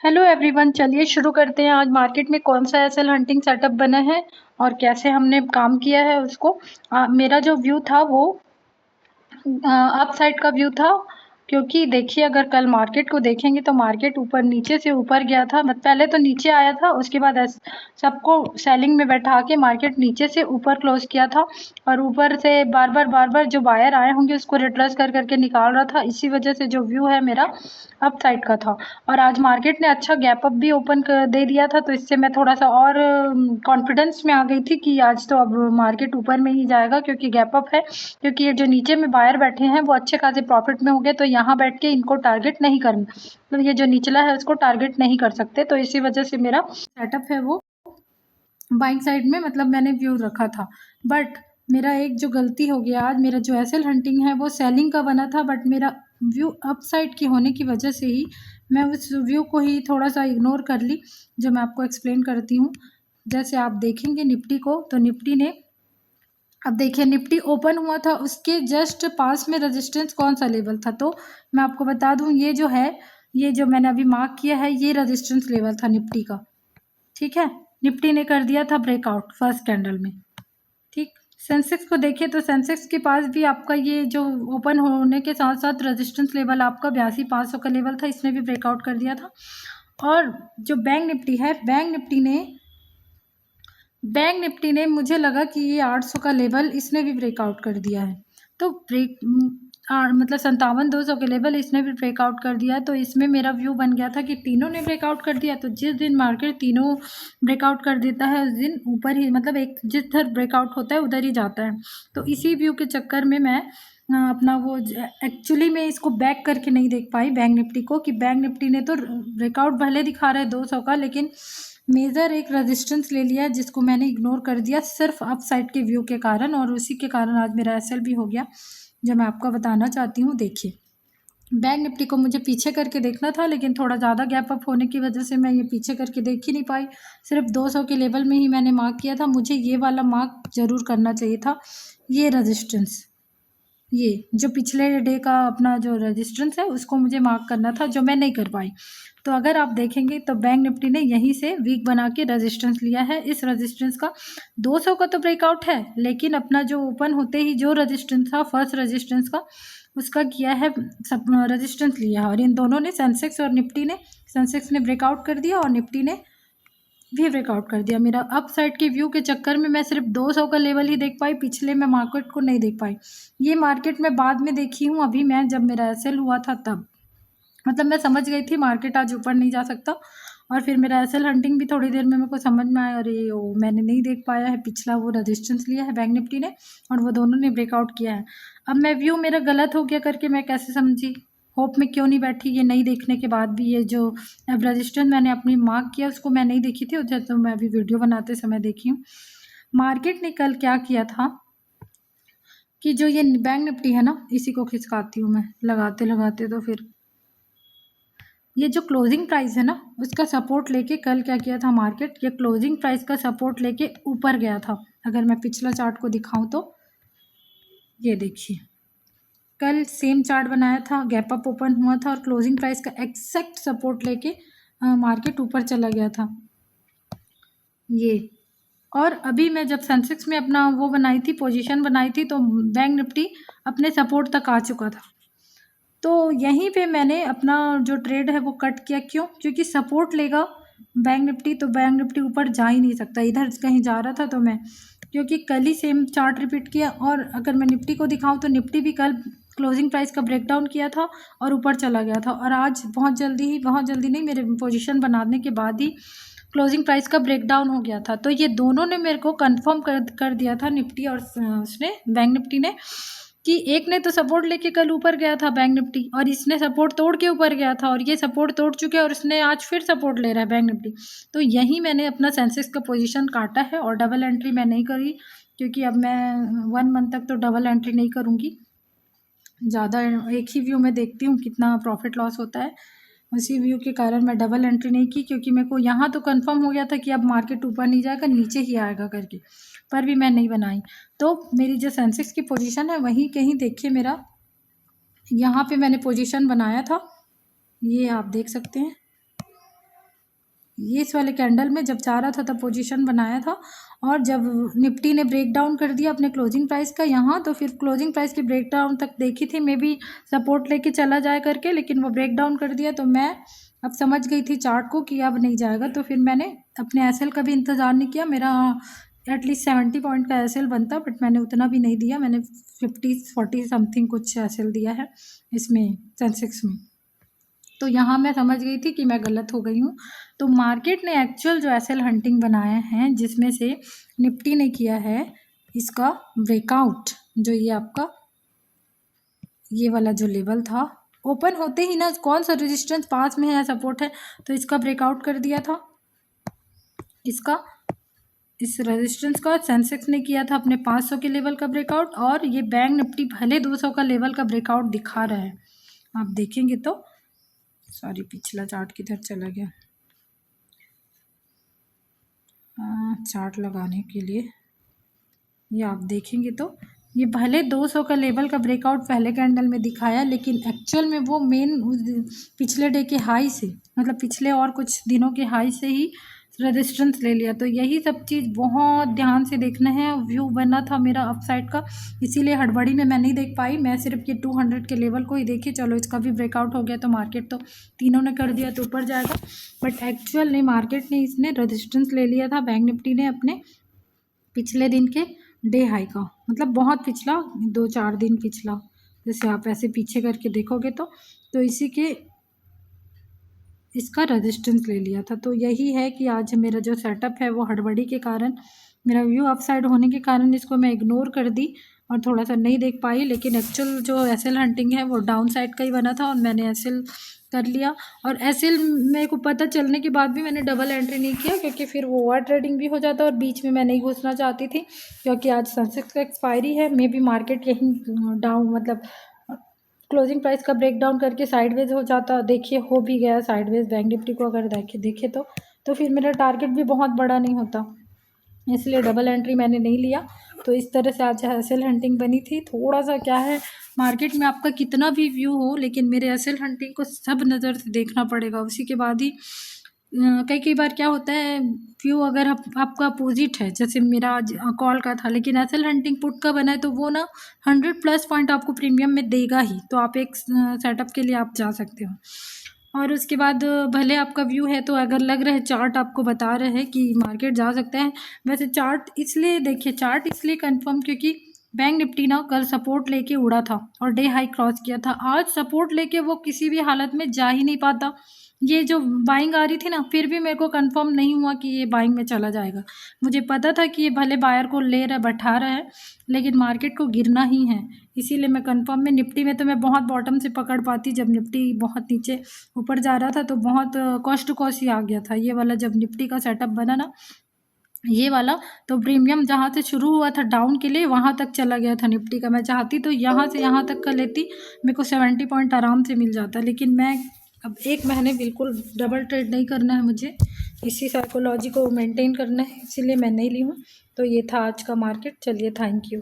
Hello everyone, चलिए शुरू करते हैं। आज मार्केट में कौन सा एसएल हंटिंग सेटअप बना है और कैसे हमने काम किया है उसको। मेरा जो व्यू था वो अप साइड का व्यू था, क्योंकि देखिए अगर कल मार्केट को देखेंगे तो मार्केट ऊपर नीचे से ऊपर गया था। पहले तो नीचे आया था, उसके बाद सबको सेलिंग में बैठा के मार्केट नीचे से ऊपर क्लोज किया था और ऊपर से बार बार जो बायर आए होंगे उसको रिट्रेस कर करके निकाल रहा था। इसी वजह से जो व्यू है मेरा अप साइड का था। और आज मार्केट ने अच्छा गैप अप भी ओपन कर दे दिया था, तो इससे मैं थोड़ा सा और कॉन्फिडेंस में आ गई थी कि आज तो अब मार्केट ऊपर में ही जाएगा, क्योंकि गैप अप है। क्योंकि ये जो नीचे में बायर बैठे हैं वो अच्छे खासे प्रॉफिट में हो गए, तो यहाँ बैठ के इनको टारगेट नहीं करना, मतलब ये जो निचला है उसको टारगेट नहीं कर सकते। तो इसी वजह से मेरा सेटअप है वो बाइंग साइड में, मतलब मैंने व्यू रखा था। बट मेरा एक जो गलती हो गया, आज मेरा जो एसएल हंटिंग है वो सेलिंग का बना था, बट मेरा व्यू अप साइड की होने की वजह से ही मैं उस व्यू को ही थोड़ा सा इग्नोर कर ली, जो मैं आपको एक्सप्लेन करती हूँ। जैसे आप देखेंगे निफ्टी को, तो निफ्टी ने, अब देखिए निफ्टी ओपन हुआ था, उसके जस्ट पास में रेजिस्टेंस कौन सा लेवल था, तो मैं आपको बता दूं, ये जो है, ये जो मैंने अभी मार्क किया है, ये रेजिस्टेंस लेवल था निफ्टी का। ठीक है, निफ्टी ने कर दिया था ब्रेकआउट फर्स्ट कैंडल में। ठीक, सेंसेक्स को देखिए तो सेंसेक्स के पास भी आपका ये जो ओपन होने के साथ साथ रेजिस्टेंस लेवल आपका 82,500 का लेवल था, इसने भी ब्रेकआउट कर दिया था। और जो बैंक निफ्टी है, बैंक निफ्टी ने मुझे लगा कि ये 800 का लेवल इसने भी ब्रेकआउट कर दिया है। तो मतलब 57,200 के लेवल इसने भी ब्रेकआउट कर दिया है। तो इसमें मेरा व्यू बन गया था कि तीनों ने ब्रेकआउट कर दिया, तो जिस दिन मार्केट तीनों ब्रेकआउट कर देता है उस दिन ऊपर ही, मतलब एक जिधर ब्रेकआउट होता है उधर ही जाता है। तो इसी व्यू के चक्कर में मैं अपना वो एक्चुअली में इसको बैक करके नहीं देख पाई बैंक निफ्टी को, कि बैंक निफ्टी ने तो ब्रेकआउट भले दिखा रहा है 200 का, लेकिन मेजर एक रेजिस्टेंस ले लिया जिसको मैंने इग्नोर कर दिया सिर्फ अप साइड के व्यू के कारण, और उसी के कारण आज मेरा एसएल भी हो गया, जो मैं आपको बताना चाहती हूँ। देखिए बैंक निफ्टी को मुझे पीछे करके देखना था, लेकिन थोड़ा ज़्यादा गैप अप होने की वजह से मैं ये पीछे करके देख ही नहीं पाई। सिर्फ 200 के लेवल में ही मैंने मार्क किया था। मुझे ये वाला मार्क ज़रूर करना चाहिए था, ये रेजिस्टेंस, ये जो पिछले डे का अपना जो रेजिस्टेंस है उसको मुझे मार्क करना था, जो मैं नहीं कर पाई। तो अगर आप देखेंगे तो बैंक निफ्टी ने यहीं से वीक बना के रेजिस्टेंस लिया है। इस रेजिस्टेंस का 200 का तो ब्रेकआउट है, लेकिन अपना जो ओपन होते ही जो रेजिस्टेंस था फर्स्ट रेजिस्टेंस का, उसका किया है, सब रेजिस्टेंस लिया है। और इन दोनों ने, सेंसेक्स और निफ्टी ने, सेंसेक्स ने ब्रेकआउट कर दिया और निफ्टी ने भी ब्रेकआउट कर दिया। मेरा अप साइड के व्यू के चक्कर में मैं सिर्फ 200 का लेवल ही देख पाई, पिछले मैं मार्केट को नहीं देख पाई। ये मार्केट मैं बाद में देखी हूँ, अभी मैं जब मेरा एसएल हुआ था तब, मतलब मैं समझ गई थी मार्केट आज ऊपर नहीं जा सकता। और फिर मेरा एसएल हंटिंग भी थोड़ी देर में मेरे को समझ में आया, अरे ओ मैंने नहीं देख पाया है, पिछला वो रेजिस्टेंस लिया है बैंक निफ्टी ने और वो दोनों ने ब्रेकआउट किया है। अब मैं व्यू मेरा गलत हो गया करके मैं कैसे समझी, होप में क्यों नहीं बैठी, ये नहीं देखने के बाद भी ये जो अब रेजिस्टेंस मैंने अपनी मार्क किया उसको मैं नहीं देखी थी, उधर तो मैं अभी वीडियो बनाते समय देखी हूँ। मार्केट ने कल क्या किया था कि जो ये बैंक निफ्टी है ना, इसी को खिसकाती हूँ मैं लगाते लगाते, तो फिर ये जो क्लोजिंग प्राइस है ना उसका सपोर्ट लेके कल क्या किया था मार्केट, ये क्लोजिंग प्राइस का सपोर्ट लेके ऊपर गया था। अगर मैं पिछला चार्ट को दिखाऊं तो ये देखिए, कल सेम चार्ट बनाया था, गैप अप ओपन हुआ था और क्लोजिंग प्राइस का एक्सैक्ट सपोर्ट लेके मार्केट ऊपर चला गया था ये। और अभी मैं जब सेंसेक्स में अपना वो बनाई थी, पोजीशन बनाई थी, तो बैंक निफ्टी अपने सपोर्ट तक आ चुका था। तो यहीं पे मैंने अपना जो ट्रेड है वो कट किया। क्यों? क्योंकि सपोर्ट लेगा बैंक निफ्टी तो बैंक निफ्टी ऊपर जा ही नहीं सकता, इधर कहीं जा रहा था तो मैं, क्योंकि कल ही सेम चार्ट रिपीट किया। और अगर मैं निफ्टी को दिखाऊं तो निफ्टी भी कल क्लोजिंग प्राइस का ब्रेकडाउन किया था और ऊपर चला गया था, और आज बहुत जल्दी नहीं, मेरे पोजीशन बनाने के बाद ही क्लोजिंग प्राइस का ब्रेकडाउन हो गया था। तो ये दोनों ने मेरे को कंफर्म कर दिया था, निफ्टी और उसने बैंक निफ्टी ने, कि एक ने तो सपोर्ट लेके कल ऊपर गया था बैंक निफ्टी और इसने सपोर्ट तोड़ के ऊपर गया था, और ये सपोर्ट तोड़ चुके हैं और इसने आज फिर सपोर्ट ले रहा है बैंक निफ्टी। तो यही मैंने अपना सेंसेक्स का पोजीशन काटा है और डबल एंट्री मैं नहीं करी, क्योंकि अब मैं 1 मंथ तक तो डबल एंट्री नहीं करूँगी। ज़्यादा एक ही व्यू में देखती हूँ कितना प्रॉफिट लॉस होता है, उसी व्यू के कारण मैं डबल एंट्री नहीं की, क्योंकि मेरे को यहाँ तो कंफर्म हो गया था कि अब मार्केट ऊपर नहीं जाएगा, नीचे ही आएगा करके, पर भी मैं नहीं बनाई। तो मेरी जो सेंसेक्स की पोजीशन है वहीं कहीं देखिए, मेरा यहाँ पे मैंने पोजीशन बनाया था, ये आप देख सकते हैं, ये इस वाले कैंडल में जब जा रहा था तब पोजीशन बनाया था, और जब निफ्टी ने ब्रेक डाउन कर दिया अपने क्लोजिंग प्राइस का यहाँ, तो फिर क्लोजिंग प्राइस की ब्रेक डाउन तक देखी थी मे बी सपोर्ट लेके चला जाए करके, लेकिन वो ब्रेक डाउन कर दिया। तो मैं अब समझ गई थी चार्ट को कि अब नहीं जाएगा, तो फिर मैंने अपने एसएल का भी इंतज़ार नहीं किया। मेरा एटलीस्ट 70 पॉइंट का एसएल बनता, बट मैंने उतना भी नहीं दिया, मैंने 50-40 समथिंग कुछ एसएल दिया है इसमें सेंसेक्स में। तो यहाँ मैं समझ गई थी कि मैं गलत हो गई हूँ। तो मार्केट ने एक्चुअल जो एसएल हंटिंग बनाए हैं, जिसमें से निफ्टी ने किया है इसका ब्रेकआउट, जो ये आपका ये वाला जो लेवल था, ओपन होते ही ना कौन सा रेजिस्टेंस पास में है, सपोर्ट है, तो इसका ब्रेकआउट कर दिया था। इसका इस रेजिस्टेंस का सेंसेक्स ने किया था अपने 500 के लेवल का ब्रेकआउट, और ये बैंक निफ्टी भले 200 का लेवल का ब्रेकआउट दिखा रहा है। आप देखेंगे तो सॉरी, पिछला चार्ट किधर चला गया, चार्ट लगाने के लिए ये आप देखेंगे तो ये भले 200 का लेवल का ब्रेकआउट पहले कैंडल में दिखाया, लेकिन एक्चुअल में वो मेन पिछले डे के हाई से, मतलब पिछले और कुछ दिनों के हाई से ही रेजिस्टेंस ले लिया। तो यही सब चीज़ बहुत ध्यान से देखना है। व्यू बना था मेरा अपसाइड का, इसीलिए हड़बड़ी में मैं नहीं देख पाई। मैं सिर्फ ये 200 के लेवल को ही देखी, चलो इसका भी ब्रेकआउट हो गया तो मार्केट तो तीनों ने कर दिया तो ऊपर जाएगा, बट एक्चुअल नहीं, मार्केट ने इसने रेजिस्टेंस ले लिया था बैंक निफ्टी ने अपने पिछले दिन के डे हाई का, मतलब बहुत पिछला 2-4 दिन पिछला, जैसे आप ऐसे पीछे करके देखोगे तो इसी के इसका रेजिस्टेंस ले लिया था। तो यही है कि आज मेरा जो सेटअप है वो हड़बड़ी के कारण, मेरा व्यू अपसाइड होने के कारण इसको मैं इग्नोर कर दी और थोड़ा सा नहीं देख पाई, लेकिन एक्चुअल जो एसएल हंटिंग है वो डाउन साइड का ही बना था और मैंने एसएल कर लिया। और एसएल मेरे को पता चलने के बाद भी मैंने डबल एंट्री नहीं किया, क्योंकि फिर वो ओवर ट्रेडिंग भी हो जाता और बीच में मैं नहीं घुसना चाहती थी, क्योंकि आज सेंसेक्स का एक्सपायरी है। मे बी मार्केट यहीं डाउन, मतलब क्लोजिंग प्राइस का ब्रेक डाउन करके साइडवेज हो जाता, देखिए हो भी गया साइडवेज बैंक निफ्टी को अगर देखे तो फिर मेरा टारगेट भी बहुत बड़ा नहीं होता, इसलिए डबल एंट्री मैंने नहीं लिया। तो इस तरह से आज एसएल हंटिंग बनी थी। थोड़ा सा क्या है, मार्केट में आपका कितना भी व्यू हो, लेकिन मेरे एसएल हंटिंग को सब नज़र से देखना पड़ेगा, उसी के बाद ही कई बार क्या होता है, व्यू अगर आपका अपोजिट है, जैसे मेरा आज कॉल का था, लेकिन एसएल हंटिंग पुट का बना है, तो वो ना 100+ पॉइंट आपको प्रीमियम में देगा ही, तो आप एक सेटअप के लिए आप जा सकते हो। और उसके बाद भले आपका व्यू है, तो अगर लग रहा है चार्ट आपको बता रहे हैं कि मार्केट जा सकता है, वैसे चार्ट इसलिए देखिए, चार्ट इसलिए कंफर्म क्योंकि बैंक निफ्टी ना कल सपोर्ट लेके उड़ा था और डे हाई क्रॉस किया था। आज सपोर्ट लेके वो किसी भी हालत में जा ही नहीं पाता। ये जो बाइंग आ रही थी ना, फिर भी मेरे को कंफर्म नहीं हुआ कि ये बाइंग में चला जाएगा। मुझे पता था कि ये भले बायर को ले रहा बैठा रहा है, लेकिन मार्केट को गिरना ही है, इसीलिए मैं कंफर्म में। निफ्टी में तो मैं बहुत बॉटम से पकड़ पाती, जब निफ्टी बहुत नीचे ऊपर जा रहा था तो बहुत कॉस्ट टू कॉस्ट ही आ गया था। ये वाला जब निफ्टी का सेटअप बना ना, ये वाला, तो प्रीमियम जहाँ से शुरू हुआ था डाउन के लिए वहाँ तक चला गया था निफ्टी का। मैं चाहती तो यहाँ से यहाँ तक का लेती, मेरे को 70 पॉइंट आराम से मिल जाता, लेकिन मैं अब 1 महीने बिल्कुल डबल ट्रेड नहीं करना है मुझे, इसी साइकोलॉजी को मेंटेन करना है, इसीलिए मैं नहीं ली हूँ। तो ये था आज का मार्केट। चलिए, थैंक यू।